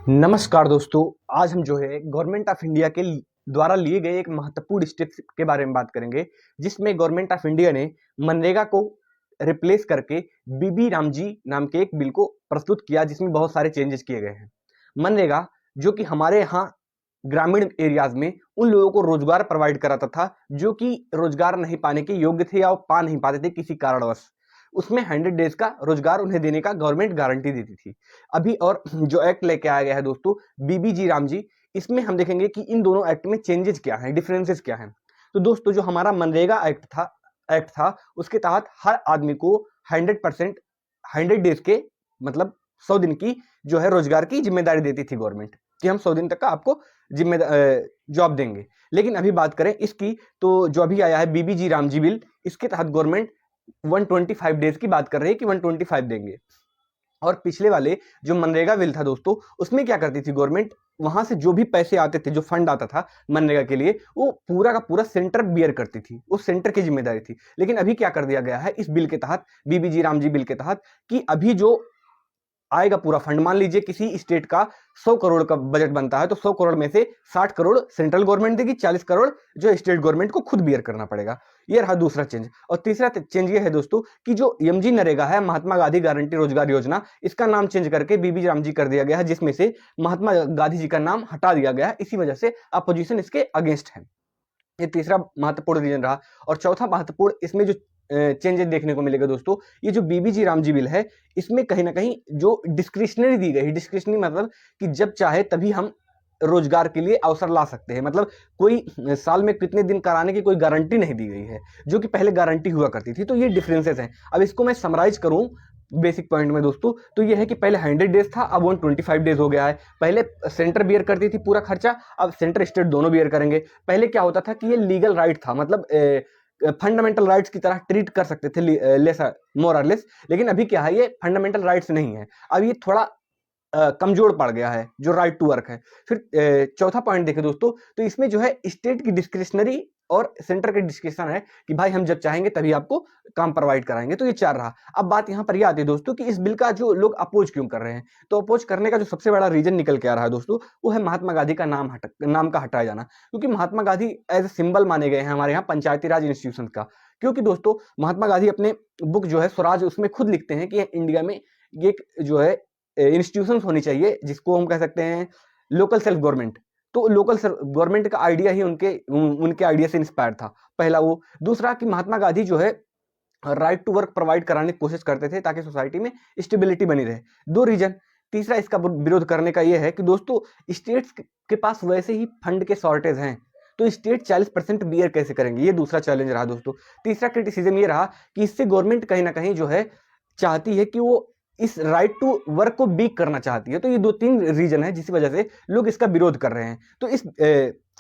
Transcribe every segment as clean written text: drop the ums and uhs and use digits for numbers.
नमस्कार दोस्तों। आज हम जो है गवर्नमेंट ऑफ इंडिया के द्वारा लिए गए एक महत्वपूर्ण स्टेप्स के बारे में बात करेंगे, जिसमें गवर्नमेंट ऑफ इंडिया ने मनरेगा को रिप्लेस करके बीबी रामजी नाम के एक बिल को प्रस्तुत किया, जिसमें बहुत सारे चेंजेस किए गए हैं। मनरेगा जो कि हमारे यहाँ ग्रामीण एरियाज में उन लोगों को रोजगार प्रोवाइड कराता था जो कि रोजगार नहीं पाने के योग्य थे या वो पा नहीं पाते थे किसी कारणवश। उसमें 100 डेज का रोजगार उन्हें देने का गवर्नमेंट गारंटी देती थी। अभी और जो एक्ट लेके आया गया है दोस्तों, बीबीजी रामजी, इसमें हम देखेंगे कि इन दोनों एक्ट में चेंजेस क्या हैं, डिफरेंसेस क्या हैं। तो दोस्तों, जो हमारा मनरेगा एक्ट था उसके तहत हर आदमी को 100% 100 डेज के मतलब 100 दिन की जो है रोजगार की जिम्मेदारी देती थी गवर्नमेंट, कि हम 100 दिन तक का आपको जॉब देंगे। लेकिन अभी बात करें इसकी, तो जो अभी आया है बीबीजी रामजी बिल, इसके तहत गवर्नमेंट 125 डेज की बात कर रही है कि 125 देंगे। और पिछले वाले जो मनरेगा बिल था दोस्तों, उसमें क्या करती थी गवर्नमेंट, वहां से जो भी पैसे आते थे, जो फंड आता था मनरेगा के लिए, वो पूरा का पूरा सेंटर बियर करती थी, वो सेंटर की जिम्मेदारी थी। लेकिन अभी क्या कर दिया गया है इस बिल के तहत, बीबीजी रामजी बिल के तहत, कि अभी जो आएगा पूरा फंड, मान लीजिए किसी स्टेट का 100 करोड़ का बजट बनता है, तो 100 करोड़ में से 60 करोड़ सेंट्रल गवर्नमेंट देगी, 40 करोड़ जो स्टेट गवर्नमेंट को खुद बियर करना पड़ेगा। ये रहा दूसरा चेंज। और तीसरा चेंज ये है दोस्तों कि जो एमजी नरेगा है, महात्मा गांधी गारंटी रोजगार योजना, इसका नाम चेंज करके बीबी रामजी कर दिया गया है, जिसमें से महात्मा गांधी जी का नाम हटा दिया गया है। इसी वजह से अपोजिशन इसके अगेंस्ट है। ये तीसरा महत्वपूर्ण रीजन रहा। और चौथा महत्वपूर्ण इसमें जो चेंजेस देखने को मिलेगा दोस्तों, ये जो बीबीजी रामजी बिल है, इसमें कहीं ना कहीं जो डिस्क्रिशनरी दी गई, डिस्क्रिशनरी मतलब कि जब चाहे तभी हम रोजगार के लिए अवसर ला सकते हैं, मतलब कोई साल में कितने दिन कराने की कोई गारंटी नहीं दी गई है, जो कि पहले गारंटी हुआ करती थी। तो ये डिफरेंसेस हैं। अब इसको मैं समराइज करूं बेसिक पॉइंट में दोस्तों, तो ये है कि पहले 100 डेज था, अब 125 डेज हो गया है। पहले सेंटर बियर करती थी पूरा खर्चा, अब सेंटर स्टेट दोनों बियर करेंगे। पहले क्या होता था कि ये लीगल राइट था, मतलब फंडामेंटल राइट्स की तरह ट्रीट कर सकते थे लेस मोर और लेस। लेकिन अभी क्या है, ये फंडामेंटल राइट्स नहीं है, अब ये थोड़ा कमजोर पड़ गया है जो राइट टू वर्क है। फिर चौथा पॉइंट देखें दोस्तों, तो इसमें जो है स्टेट की डिस्क्रिशनरी और सेंटर की डिस्क्रिप्शन है कि भाई हम जब चाहेंगे तभी आपको काम प्रोवाइड कराएंगे। तो ये चार रहा। अब बात यहाँ पर यह आती है दोस्तों कि इस बिल का जो लोग अपोज क्यों कर रहे हैं, तो अपोज करने का जो सबसे बड़ा रीजन निकल के आ रहा है दोस्तों, वो है महात्मा गांधी का नाम का हटाया जाना। क्योंकि Mahatma Gandhi as a symbol माने गए हैं हमारे यहाँ पंचायती राज इंस्टीट्यूशन का। क्योंकि दोस्तों महात्मा गांधी अपने बुक जो है स्वराज, उसमें खुद लिखते हैं कि इंडिया में एक जो है इंस्टीट्यूशन होनी चाहिए, जिसको हम कह सकते हैं लोकल सेल्फ गवर्नमेंट। तो लोकल गवर्नमेंट का आइडिया ही उनके आइडिया से इंस्पायर था। पहला वो। दूसरा कि महात्मा गांधी जो है राइट टू वर्क प्रोवाइड कराने की कोशिश करते थे ताकि सोसाइटी में स्टेबिलिटी बनी रहे। दो रीजन। तीसरा इसका विरोध करने का यह है कि दोस्तों स्टेट्स के पास वैसे ही फंड के शॉर्टेज हैं, तो स्टेट 40% बियर कैसे करेंगे, ये दूसरा चैलेंज रहा दोस्तों। तीसरा क्रिटिसिज्म ये रहा कि इससे गवर्नमेंट कहीं ना कहीं जो है चाहती है कि वो इस राइट टू वर्क को बीक करना चाहती है। तो ये 2-3 रीजन है जिस वजह से लोग इसका विरोध कर रहे हैं। तो इस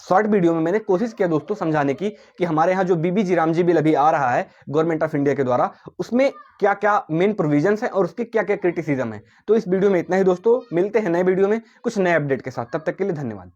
शॉर्ट वीडियो में मैंने कोशिश किया दोस्तों समझाने की कि हमारे यहाँ जो बीबीजी रामजी बिल अभी आ रहा है गवर्नमेंट ऑफ इंडिया के द्वारा, उसमें क्या क्या मेन प्रोविजंस हैं और उसके क्या क्या क्रिटिसिज्म है। तो इस वीडियो में इतना ही दोस्तों, मिलते हैं नए वीडियो में कुछ नए अपडेट के साथ। तब तक के लिए धन्यवाद।